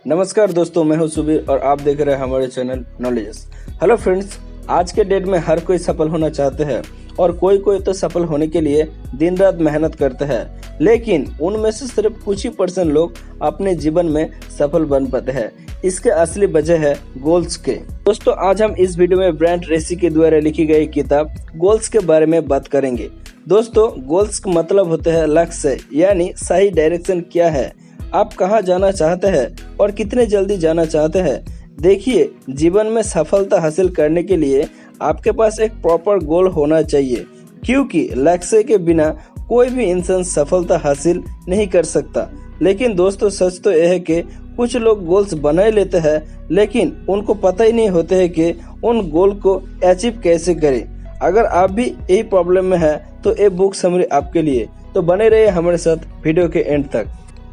नमस्कार दोस्तों, मैं हूं सुबीर और आप देख रहे हैं हमारे चैनल नॉलेजेस। हेलो फ्रेंड्स, आज के डेट में हर कोई सफल होना चाहते हैं और कोई तो सफल होने के लिए दिन रात मेहनत करते हैं, लेकिन उनमें से सिर्फ कुछ ही % लोग अपने जीवन में सफल बन पाते हैं। इसके असली वजह है गोल्स के। दोस्तों, आज हम इस वीडियो में ब्रायन ट्रेसी के द्वारा लिखी गई किताब गोल्स के बारे में बात करेंगे। दोस्तों, गोल्स का मतलब होते हैं लक्ष्य, यानी सही डायरेक्शन क्या है, आप कहां जाना चाहते हैं और कितने जल्दी जाना चाहते हैं। देखिए, जीवन में सफलता हासिल करने के लिए आपके पास एक प्रॉपर गोल होना चाहिए, क्योंकि लक्ष्य के बिना कोई भी इंसान सफलता हासिल नहीं कर सकता। लेकिन दोस्तों, सच तो यह है कि कुछ लोग गोल्स बना लेते हैं, लेकिन उनको पता ही नहीं होते है कि उन गोल को अचीव कैसे करें। अगर आप भी यही प्रॉब्लम में है तो ये बुक समरी आपके लिए। तो बने रहिए हमारे साथ वीडियो के एंड तक।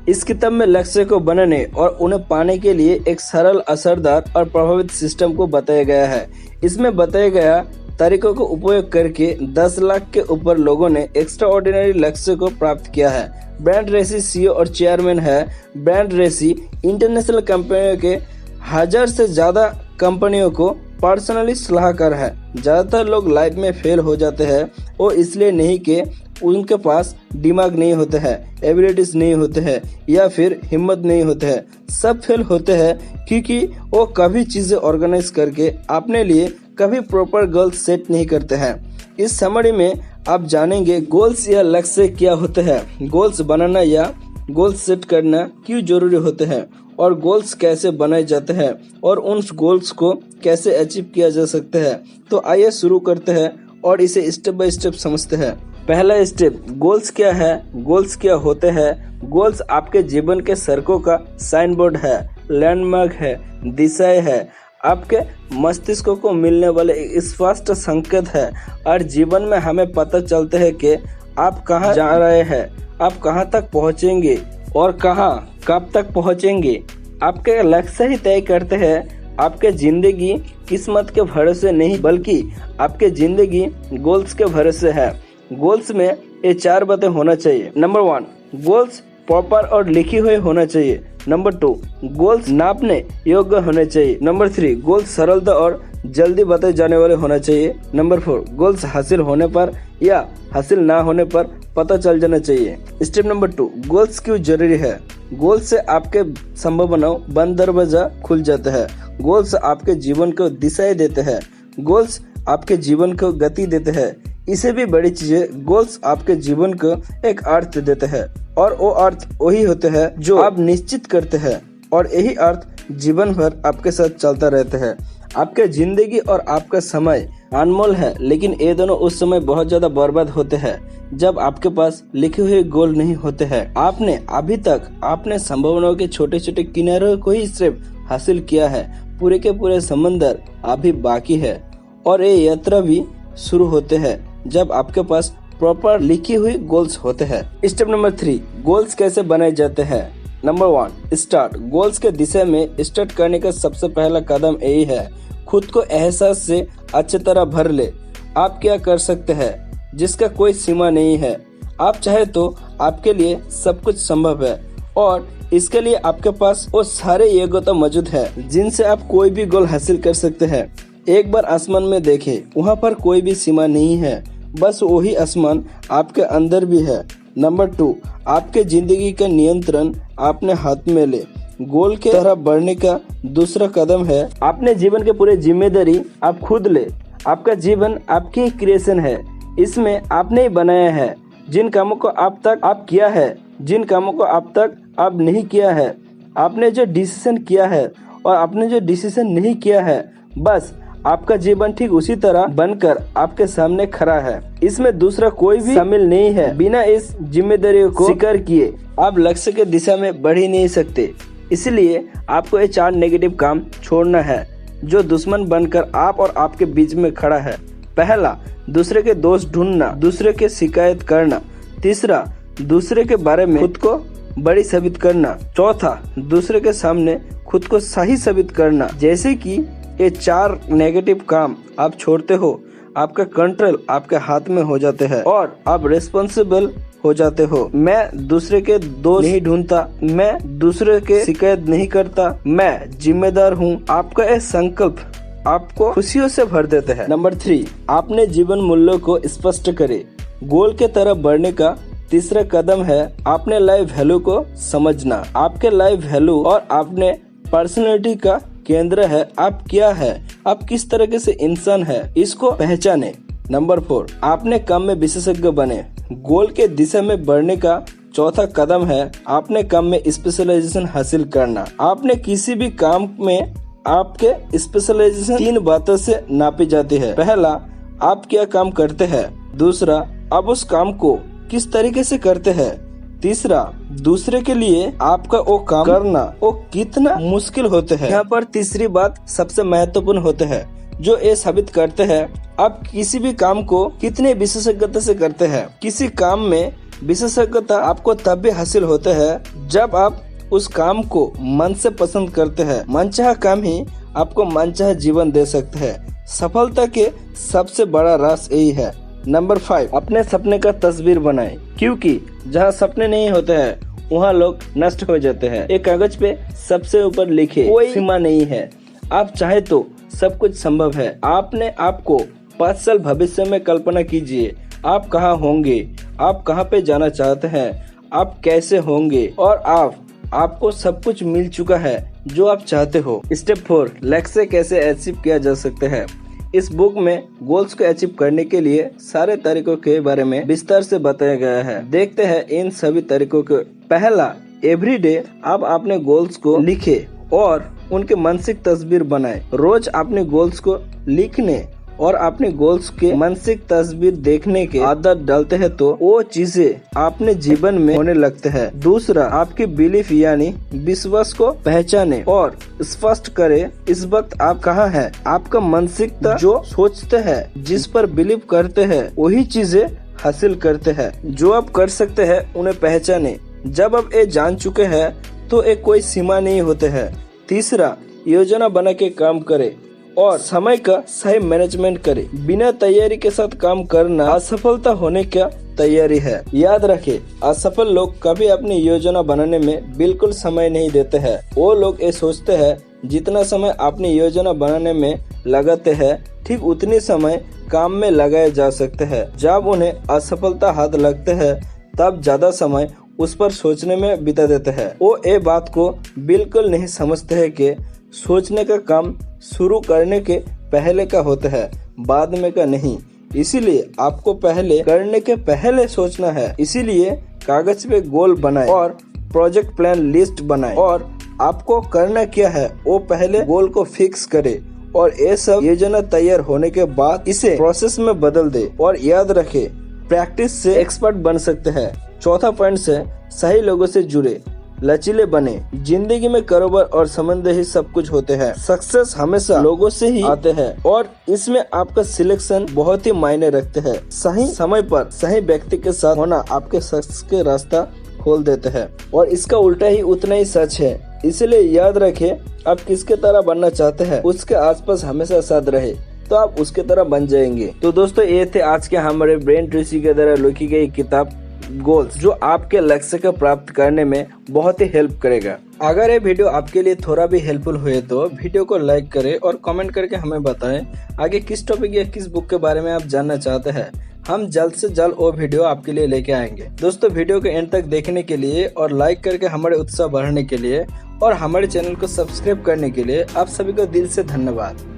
इस किताब में लक्ष्य को बनाने और उन्हें पाने के लिए एक सरल, असरदार और प्रभावित सिस्टम को बताया गया है। इसमें बताया गया तरीकों को उपयोग करके 10 लाख के ऊपर लोगों ने एक्स्ट्रा ऑर्डिनरी लक्ष्य को प्राप्त किया है। ब्रायन ट्रेसी CEO और चेयरमैन है। ब्रायन ट्रेसी इंटरनेशनल कंपनियों के 1000 से ज्यादा कंपनियों को पर्सनली सलाहकार है। ज्यादातर लोग लाइफ में फेल हो जाते हैं, वो इसलिए नहीं कि उनके पास दिमाग नहीं होते हैं, एबिलिटीज नहीं होते हैं या फिर हिम्मत नहीं होते हैं। सब फेल होते हैं क्योंकि वो कभी चीजें ऑर्गेनाइज करके अपने लिए कभी प्रॉपर गोल्स सेट नहीं करते हैं। इस समरी में आप जानेंगे गोल्स या लक्ष्य क्या होते हैं, गोल्स बनाना या गोल्स सेट करना क्यों जरूरी होते हैं, और गोल्स कैसे बनाए जाते हैं और उन गोल्स को कैसे अचीव किया जा सकता है। तो आइए शुरू करते हैं और इसे स्टेप बाय स्टेप समझते हैं। पहला स्टेप, गोल्स क्या है, गोल्स क्या होते हैं। गोल्स आपके जीवन के सड़कों का साइन बोर्ड है, लैंडमार्क है, दिशाएं है, आपके मस्तिष्क को मिलने वाले एक स्पष्ट संकेत है। और जीवन में हमें पता चलता है कि आप कहाँ जा रहे हैं, आप कहाँ तक पहुँचेंगे और कहाँ कब तक पहुँचेंगे। आपके लक्ष्य ही तय करते हैं आपके जिंदगी किस्मत के भरोसे नहीं, बल्कि आपके जिंदगी गोल्स के भरोसे है। गोल्स में ये 4 बातें होना चाहिए। नंबर 1, गोल्स प्रॉपर और लिखी हुई होना चाहिए। नंबर 2, गोल्स नापने योग्य होने चाहिए। नंबर 3, गोल्स सरलता और जल्दी बताए जाने वाले होना चाहिए। नंबर 4, गोल्स हासिल होने पर या हासिल ना होने पर पता चल जाना चाहिए। स्टेप नंबर 2, गोल्स क्यों जरूरी है। गोल्स से आपके संभावनाओं बंद दरवाजा खुल जाता है। गोल्स आपके जीवन को दिशाएं देते हैं। गोल्स आपके जीवन को गति देते हैं। इसे भी बड़ी चीजें, गोल्स आपके जीवन को एक अर्थ देते हैं, और वो अर्थ वही होते हैं जो आप निश्चित करते हैं, और यही अर्थ जीवन भर आपके साथ चलता रहता है। आपके जिंदगी और आपका समय अनमोल है, लेकिन ये दोनों उस समय बहुत ज्यादा बर्बाद होते हैं जब आपके पास लिखे हुए गोल नहीं होते हैं। आपने अभी तक अपने संभावनाओं के छोटे छोटे किनारों को ही सिर्फ हासिल किया है, पूरे के पूरे समंदर अभी बाकी है, और ये यात्रा भी शुरू होते हैं जब आपके पास प्रॉपर लिखी हुई गोल्स होते हैं। स्टेप नंबर 3, गोल्स कैसे बनाए जाते हैं। Number 1, start. गोल्स के दिशा में स्टार्ट करने का सबसे पहला कदम यही है, खुद को एहसास से अच्छी तरह भर ले। आप क्या कर सकते हैं जिसका कोई सीमा नहीं है। आप चाहे तो आपके लिए सब कुछ संभव है, और इसके लिए आपके पास वो सारे योग्यता मौजूद है जिनसे आप कोई भी गोल हासिल कर सकते हैं। एक बार आसमान में देखें, वहाँ पर कोई भी सीमा नहीं है, बस वही आसमान आपके अंदर भी है। नंबर 2, आपके जिंदगी का नियंत्रण अपने हाथ में ले। गोल के तरफ बढ़ने का दूसरा कदम है अपने जीवन के पूरे जिम्मेदारी आप खुद ले। आपका जीवन आपकी क्रिएशन है, इसमें आपने ही बनाया है। जिन कामों को अब तक आप किया है, जिन कामों को अब तक आप नहीं किया है, आपने जो डिसीजन किया है और आपने जो डिसीजन नहीं किया है, बस आपका जीवन ठीक उसी तरह बनकर आपके सामने खड़ा है। इसमें दूसरा कोई भी शामिल नहीं है। बिना इस जिम्मेदारी को स्वीकार किए आप लक्ष्य के दिशा में बढ़ ही नहीं सकते। इसलिए आपको ये 4 नेगेटिव काम छोड़ना है जो दुश्मन बनकर आप और आपके बीच में खड़ा है। पहला, दूसरे के दोष ढूंढना, दूसरे के शिकायत करना। तीसरा, दूसरे के बारे में खुद को बड़ी साबित करना। चौथा, दूसरे के सामने खुद को सही साबित करना। जैसे कि ये 4 नेगेटिव काम आप छोड़ते हो, आपका कंट्रोल आपके हाथ में हो जाते हैं और आप रिस्पॉन्सिबल हो जाते हो। मैं दूसरे के दोस्त नहीं ढूंढता, मैं दूसरे के शिकायत नहीं करता, मैं जिम्मेदार हूँ। आपका यह संकल्प आपको खुशियों से भर देते हैं। नंबर 3, आपने जीवन मूल्यों को स्पष्ट करे। गोल के तरफ बढ़ने का तीसरा कदम है आपने लाइफ वैल्यू को समझना। आपके लाइफ वैल्यू और आपने पर्सनैलिटी का केंद्र है। आप क्या है, आप किस तरह से इंसान है, इसको पहचाने। नंबर 4, आपने काम में विशेषज्ञ बने। गोल के दिशा में बढ़ने का चौथा कदम है आपने काम में स्पेशलाइजेशन हासिल करना। आपने किसी भी काम में आपके स्पेशलाइजेशन 3 बातों से नापी जाती है। पहला, आप क्या काम करते हैं। दूसरा, आप उस काम को किस तरीके से करते हैं। तीसरा, दूसरे के लिए आपका वो काम करना वो कितना मुश्किल होते हैं। यहाँ पर तीसरी बात सबसे महत्वपूर्ण होते हैं, जो ये साबित करते हैं आप किसी भी काम को कितने विशेषज्ञता से करते हैं। किसी काम में विशेषज्ञता आपको तब भी हासिल होता है जब आप उस काम को मन से पसंद करते हैं। मनचाहा काम ही आपको मनचाहा जीवन दे सकते हैं। सफलता के सबसे बड़ा राज यही है। नंबर 5, अपने सपने का तस्वीर बनाएं, क्योंकि जहाँ सपने नहीं होते हैं वहाँ लोग नष्ट हो जाते हैं। एक कागज पे सबसे ऊपर लिखे, कोई सीमा नहीं है, आप चाहे तो सब कुछ संभव है। आपने आपको 5 साल भविष्य में कल्पना कीजिए, आप कहाँ होंगे, आप कहाँ पे जाना चाहते हैं, आप कैसे होंगे, और आपको सब कुछ मिल चुका है जो आप चाहते हो। स्टेप 4, लक्ष्य कैसे अचीव किया जा सकता है। इस बुक में गोल्स को अचीव करने के लिए सारे तरीकों के बारे में विस्तार से बताया गया है। देखते हैं इन सभी तरीकों को। पहला, एवरीडे आप अपने गोल्स को लिखे और उनके मानसिक तस्वीर बनाएं। रोज अपने गोल्स को लिखने और अपने गोल्स के मानसिक तस्वीर देखने के आदत डालते हैं तो वो चीजें अपने जीवन में होने लगते हैं। दूसरा, आपकी बिलीफ यानी विश्वास को पहचाने और स्पष्ट करे इस वक्त आप कहाँ हैं। आपका मानसिकता जो सोचते हैं, जिस पर बिलीव करते हैं, वही चीजें हासिल करते हैं। जो आप कर सकते हैं उन्हें पहचाने। जब आप ये जान चुके हैं तो एक कोई सीमा नहीं होते हैं। तीसरा, योजना बना के काम करे और समय का सही मैनेजमेंट करे। बिना तैयारी के साथ काम करना असफलता होने का तैयारी है। याद रखें, असफल लोग कभी अपनी योजना बनाने में बिल्कुल समय नहीं देते हैं। वो लोग ये सोचते हैं जितना समय अपनी योजना बनाने में लगाते हैं ठीक उतनी समय काम में लगाया जा सकते हैं। जब उन्हें असफलता हाथ लगते हैं तब ज्यादा समय उस पर सोचने में बिता देते हैं। वो ये बात को बिल्कुल नहीं समझते हैं कि सोचने का काम शुरू करने के पहले का होता है, बाद में का नहीं। इसीलिए आपको पहले करने के पहले सोचना है। इसीलिए कागज पे गोल बनाएं और प्रोजेक्ट प्लान लिस्ट बनाएं और आपको करना क्या है वो पहले गोल को फिक्स करे और ये सब योजना तैयार होने के बाद इसे प्रोसेस में बदल दे। और याद रखे, प्रैक्टिस से एक्सपर्ट बन सकते हैं। चौथा पॉइंट है सही लोगों से जुड़े, लचीले बने। जिंदगी में कारोबार और संबंध ही सब कुछ होते हैं। सक्सेस हमेशा लोगों से ही आते हैं और इसमें आपका सिलेक्शन बहुत ही मायने रखते हैं। सही समय पर सही व्यक्ति के साथ होना आपके सक्सेस के रास्ता खोल देते हैं और इसका उल्टा ही उतना ही सच है। इसलिए याद रखें, आप किसके तरह बनना चाहते हैं उसके आसपास हमेशा साथ रहे तो आप उसके तरह बन जाएंगे। तो दोस्तों, ये थे आज के हमारे ब्रेन ट्रेसी के द्वारा लिखी गई किताब गोल्स, जो आपके लक्ष्य को प्राप्त करने में बहुत ही हेल्प करेगा। अगर ये वीडियो आपके लिए थोड़ा भी हेल्पफुल हुए तो वीडियो को लाइक करें और कमेंट करके हमें बताएं आगे किस टॉपिक या किस बुक के बारे में आप जानना चाहते हैं। हम जल्द से जल्द वो वीडियो आपके लिए लेके आएंगे। दोस्तों, वीडियो को एंड तक देखने के लिए और लाइक करके हमारे उत्साह बढ़ाने के लिए और हमारे चैनल को सब्सक्राइब करने के लिए आप सभी को दिल से धन्यवाद।